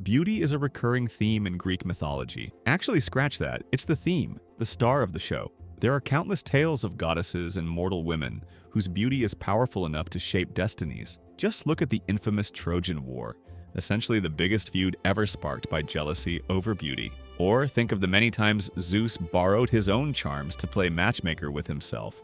Beauty is a recurring theme in Greek mythology. Actually, scratch that. It's the theme, the star of the show. There are countless tales of goddesses and mortal women whose beauty is powerful enough to shape destinies. Just look at the infamous Trojan War, essentially the biggest feud ever sparked by jealousy over beauty. Or think of the many times Zeus borrowed his own charms to play matchmaker with himself,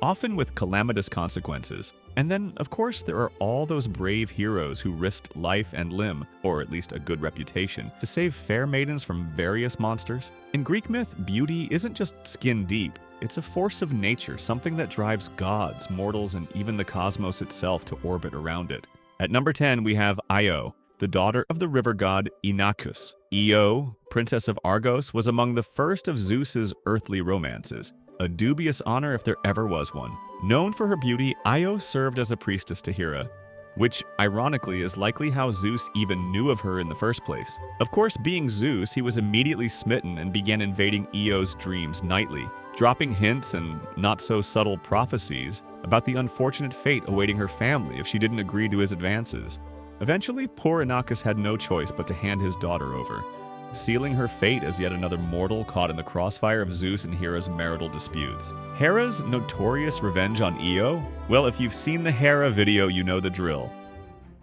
often with calamitous consequences. And then, of course, there are all those brave heroes who risked life and limb, or at least a good reputation, to save fair maidens from various monsters. In Greek myth, beauty isn't just skin deep. It's a force of nature, something that drives gods, mortals, and even the cosmos itself to orbit around it. At number 10, we have Io, the daughter of the river god Inachus. Io, princess of Argos, was among the first of Zeus's earthly romances. A dubious honor if there ever was one. Known for her beauty, Io served as a priestess to Hera, which, ironically, is likely how Zeus even knew of her in the first place. Of course, being Zeus, he was immediately smitten and began invading Io's dreams nightly, dropping hints and not-so-subtle prophecies about the unfortunate fate awaiting her family if she didn't agree to his advances. Eventually, poor Inachus had no choice but to hand his daughter over, sealing her fate as yet another mortal caught in the crossfire of Zeus and Hera's marital disputes. Hera's notorious revenge on Io? Well, if you've seen the Hera video, you know the drill.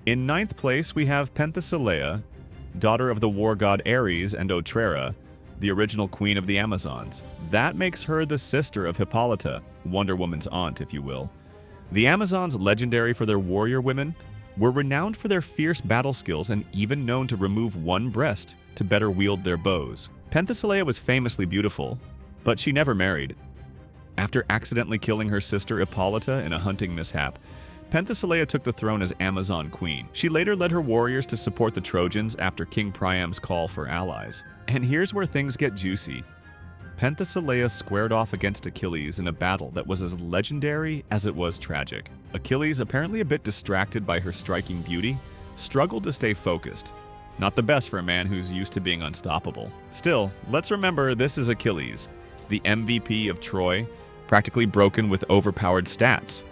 In ninth place, we have Penthesilea, daughter of the war god Ares and Otrera, the original queen of the Amazons. That makes her the sister of Hippolyta, Wonder Woman's aunt, if you will. The Amazons, legendary for their warrior women, were renowned for their fierce battle skills and even known to remove one breast to better wield their bows. Penthesilea was famously beautiful, but she never married. After accidentally killing her sister Hippolyta in a hunting mishap, Penthesilea took the throne as Amazon queen. She later led her warriors to support the Trojans after King Priam's call for allies. And here's where things get juicy. Penthesilea squared off against Achilles in a battle that was as legendary as it was tragic. Achilles, apparently a bit distracted by her striking beauty, struggled to stay focused. Not the best for a man who's used to being unstoppable. Still, let's remember this is Achilles, the MVP of Troy, practically broken with overpowered stats.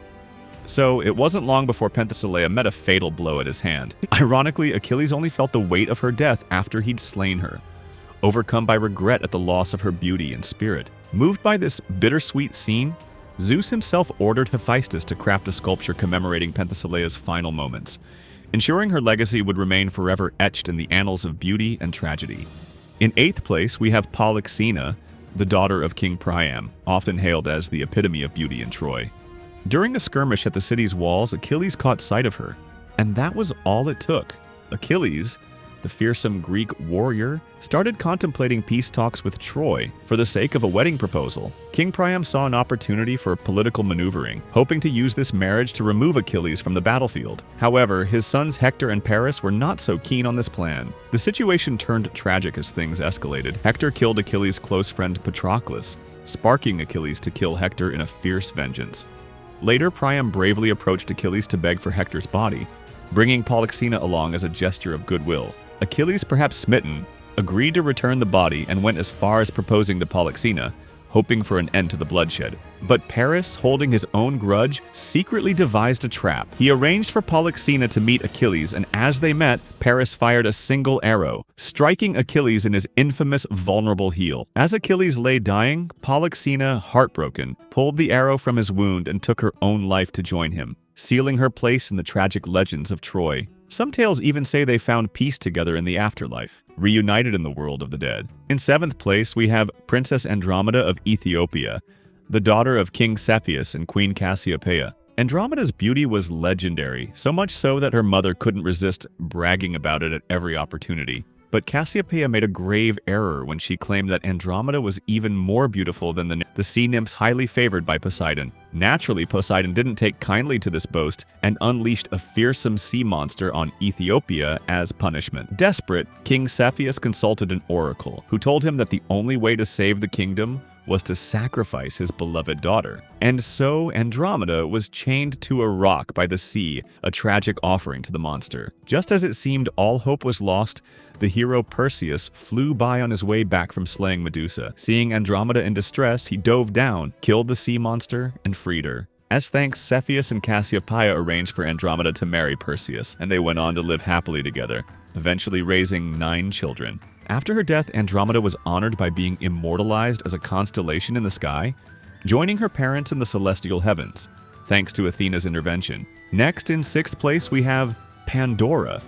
So it wasn't long before Penthesilea met a fatal blow at his hand. Ironically, Achilles only felt the weight of her death after he'd slain her, overcome by regret at the loss of her beauty and spirit. Moved by this bittersweet scene, Zeus himself ordered Hephaestus to craft a sculpture commemorating Penthesilea's final moments, ensuring her legacy would remain forever etched in the annals of beauty and tragedy. In eighth place, we have Polyxena, the daughter of King Priam, often hailed as the epitome of beauty in Troy. During a skirmish at the city's walls, Achilles caught sight of her, and that was all it took. Achilles, the fearsome Greek warrior, started contemplating peace talks with Troy for the sake of a wedding proposal. King Priam saw an opportunity for political maneuvering, hoping to use this marriage to remove Achilles from the battlefield. However, his sons Hector and Paris were not so keen on this plan. The situation turned tragic as things escalated. Hector killed Achilles' close friend Patroclus, sparking Achilles to kill Hector in a fierce vengeance. Later, Priam bravely approached Achilles to beg for Hector's body, bringing Polyxena along as a gesture of goodwill. Achilles, perhaps smitten, agreed to return the body and went as far as proposing to Polyxena, hoping for an end to the bloodshed. But Paris, holding his own grudge, secretly devised a trap. He arranged for Polyxena to meet Achilles, and as they met, Paris fired a single arrow, striking Achilles in his infamous vulnerable heel. As Achilles lay dying, Polyxena, heartbroken, pulled the arrow from his wound and took her own life to join him, sealing her place in the tragic legends of Troy. Some tales even say they found peace together in the afterlife, reunited in the world of the dead. In seventh place, we have Princess Andromeda of Ethiopia, the daughter of King Cepheus and Queen Cassiopeia. Andromeda's beauty was legendary, so much so that her mother couldn't resist bragging about it at every opportunity. But Cassiopeia made a grave error when she claimed that Andromeda was even more beautiful than the sea nymphs highly favored by Poseidon. Naturally, Poseidon didn't take kindly to this boast and unleashed a fearsome sea monster on Ethiopia as punishment. Desperate, King Cepheus consulted an oracle, who told him that the only way to save the kingdom was to sacrifice his beloved daughter. And so Andromeda was chained to a rock by the sea, a tragic offering to the monster. Just as it seemed all hope was lost, the hero Perseus flew by on his way back from slaying Medusa. Seeing Andromeda in distress, he dove down, killed the sea monster, and freed her. As thanks, Cepheus and Cassiopeia arranged for Andromeda to marry Perseus, and they went on to live happily together. eventually raising 9 children. After her death, Andromeda was honored by being immortalized as a constellation in the sky, joining her parents in the celestial heavens, thanks to Athena's intervention. Next, in 6th place, we have Pandora,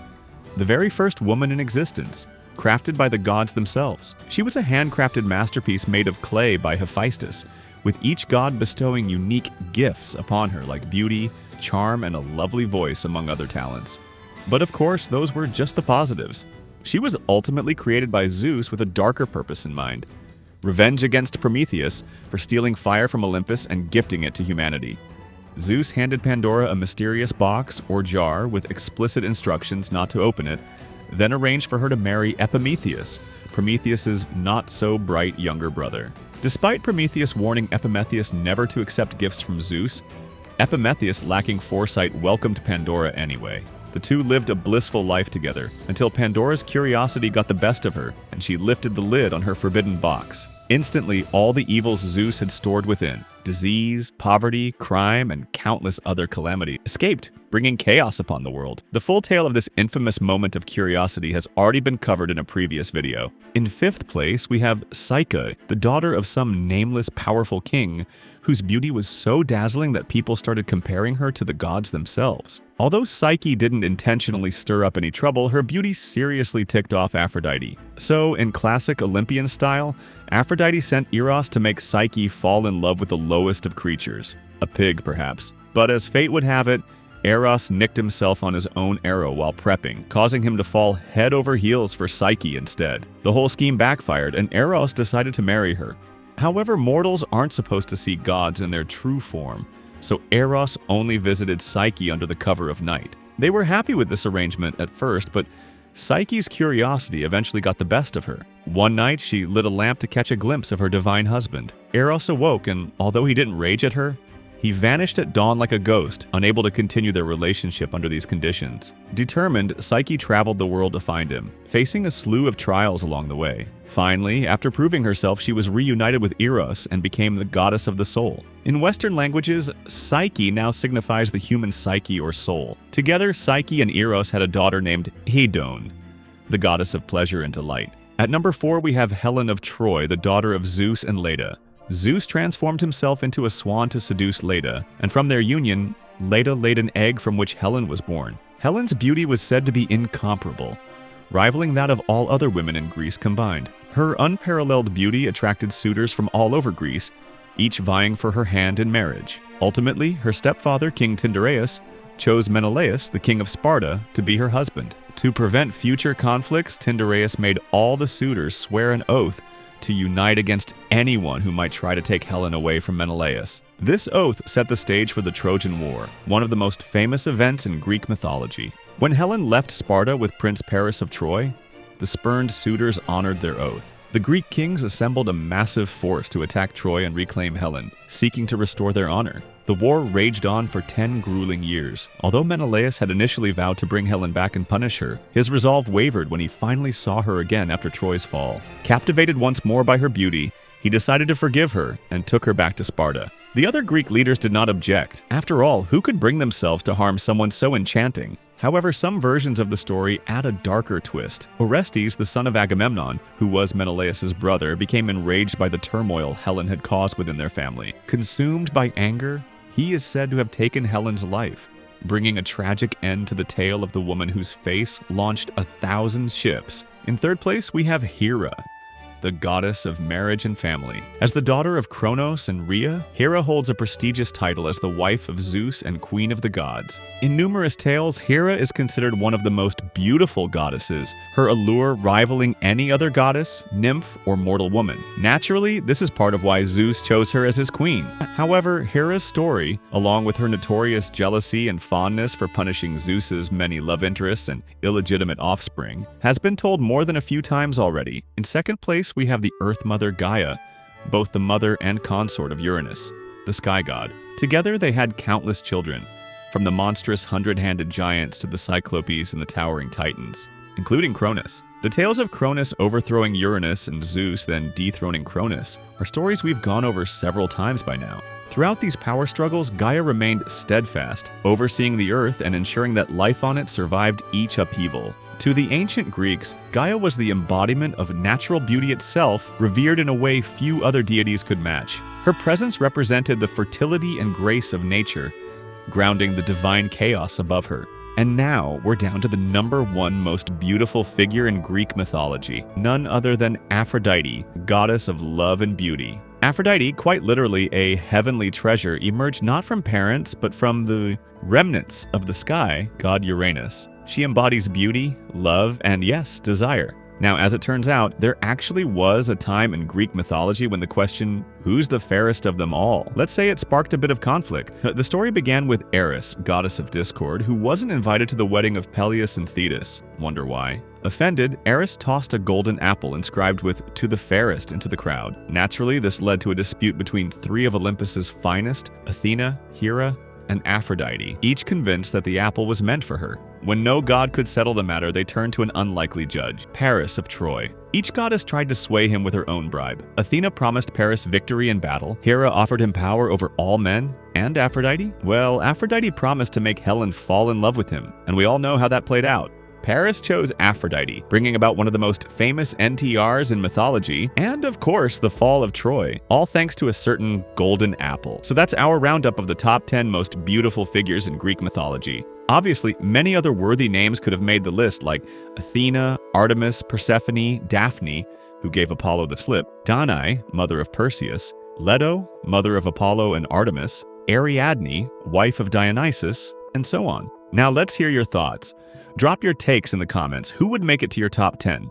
the very first woman in existence, crafted by the gods themselves. She was a handcrafted masterpiece made of clay by Hephaestus, with each god bestowing unique gifts upon her like beauty, charm, and a lovely voice, among other talents. But of course, those were just the positives. She was ultimately created by Zeus with a darker purpose in mind: revenge against Prometheus for stealing fire from Olympus and gifting it to humanity. Zeus handed Pandora a mysterious box or jar with explicit instructions not to open it, then arranged for her to marry Epimetheus, Prometheus's not-so-bright younger brother. Despite Prometheus warning Epimetheus never to accept gifts from Zeus, Epimetheus, lacking foresight, welcomed Pandora anyway. The two lived a blissful life together until Pandora's curiosity got the best of her and she lifted the lid on her forbidden box. Instantly, all the evils Zeus had stored within, disease, poverty, crime, and countless other calamities, escaped, bringing chaos upon the world. The full tale of this infamous moment of curiosity has already been covered in a previous video. In 5th place, we have Psyche, the daughter of some nameless powerful king, whose beauty was so dazzling that people started comparing her to the gods themselves. Although Psyche didn't intentionally stir up any trouble, her beauty seriously ticked off Aphrodite. So, in classic Olympian style, Aphrodite sent Eros to make Psyche fall in love with the lowest of creatures, a pig perhaps. But as fate would have it, Eros nicked himself on his own arrow while prepping, causing him to fall head over heels for Psyche instead. The whole scheme backfired, and Eros decided to marry her. However, mortals aren't supposed to see gods in their true form, so Eros only visited Psyche under the cover of night. They were happy with this arrangement at first, but Psyche's curiosity eventually got the best of her. One night, she lit a lamp to catch a glimpse of her divine husband. Eros awoke, and although he didn't rage at her, he vanished at dawn like a ghost, unable to continue their relationship under these conditions. Determined, Psyche traveled the world to find him, facing a slew of trials along the way. Finally, after proving herself, she was reunited with Eros and became the goddess of the soul. In Western languages, Psyche now signifies the human psyche or soul. Together, Psyche and Eros had a daughter named Hedone, the goddess of pleasure and delight. At number 4, we have Helen of Troy, the daughter of Zeus and Leda. Zeus transformed himself into a swan to seduce Leda, and from their union, Leda laid an egg from which Helen was born. Helen's beauty was said to be incomparable, rivaling that of all other women in Greece combined. Her unparalleled beauty attracted suitors from all over Greece, each vying for her hand in marriage. Ultimately, her stepfather, King Tyndareus, chose Menelaus, the king of Sparta, to be her husband. To prevent future conflicts, Tyndareus made all the suitors swear an oath to unite against anyone who might try to take Helen away from Menelaus. This oath set the stage for the Trojan War, one of the most famous events in Greek mythology. When Helen left Sparta with Prince Paris of Troy, the spurned suitors honored their oath. The Greek kings assembled a massive force to attack Troy and reclaim Helen, seeking to restore their honor. The war raged on for 10 grueling years. Although Menelaus had initially vowed to bring Helen back and punish her, his resolve wavered when he finally saw her again after Troy's fall. Captivated once more by her beauty, he decided to forgive her and took her back to Sparta. The other Greek leaders did not object. After all, who could bring themselves to harm someone so enchanting? However, some versions of the story add a darker twist. Orestes, the son of Agamemnon, who was Menelaus' brother, became enraged by the turmoil Helen had caused within their family. Consumed by anger, he is said to have taken Helen's life, bringing a tragic end to the tale of the woman whose face launched 1,000 ships. In 3rd place, we have Hera, the goddess of marriage and family. As the daughter of Kronos and Rhea, Hera holds a prestigious title as the wife of Zeus and queen of the gods. In numerous tales, Hera is considered one of the most beautiful goddesses, her allure rivaling any other goddess, nymph, or mortal woman. Naturally, this is part of why Zeus chose her as his queen. However, Hera's story, along with her notorious jealousy and fondness for punishing Zeus's many love interests and illegitimate offspring, has been told more than a few times already. In 2nd place, we have the Earth Mother Gaia, both the mother and consort of Uranus, the sky god. Together they had countless children, from the monstrous 100-handed giants to the Cyclopes and the towering titans, including Cronus. The tales of Cronus overthrowing Uranus and Zeus then dethroning Cronus are stories we've gone over several times by now. Throughout these power struggles, Gaia remained steadfast, overseeing the earth and ensuring that life on it survived each upheaval. To the ancient Greeks, Gaia was the embodiment of natural beauty itself, revered in a way few other deities could match. Her presence represented the fertility and grace of nature, grounding the divine chaos above her. And now we're down to the #1 most beautiful figure in Greek mythology, none other than Aphrodite, goddess of love and beauty. Aphrodite, quite literally a heavenly treasure, emerged not from parents, but from the remnants of the sky, god Uranus. She embodies beauty, love, and yes, desire. Now, as it turns out, there actually was a time in Greek mythology when the question, who's the fairest of them all? Let's say it sparked a bit of conflict. The story began with Eris, goddess of discord, who wasn't invited to the wedding of Peleus and Thetis. Wonder why? Offended, Eris tossed a golden apple inscribed with "to the fairest" into the crowd. Naturally, this led to a dispute between 3 of Olympus's finest, Athena, Hera, and Aphrodite, each convinced that the apple was meant for her. When no god could settle the matter, they turned to an unlikely judge, Paris of Troy. Each goddess tried to sway him with her own bribe. Athena promised Paris victory in battle. Hera offered him power over all men. And Aphrodite? Well, Aphrodite promised to make Helen fall in love with him, and we all know how that played out. Paris chose Aphrodite, bringing about one of the most famous NTRs in mythology, and of course, the fall of Troy, all thanks to a certain golden apple. So that's our roundup of the top 10 most beautiful figures in Greek mythology. Obviously, many other worthy names could have made the list, like Athena, Artemis, Persephone, Daphne, who gave Apollo the slip, Danae, mother of Perseus, Leto, mother of Apollo and Artemis, Ariadne, wife of Dionysus, and so on. Now let's hear your thoughts. Drop your takes in the comments. Who would make it to your top 10?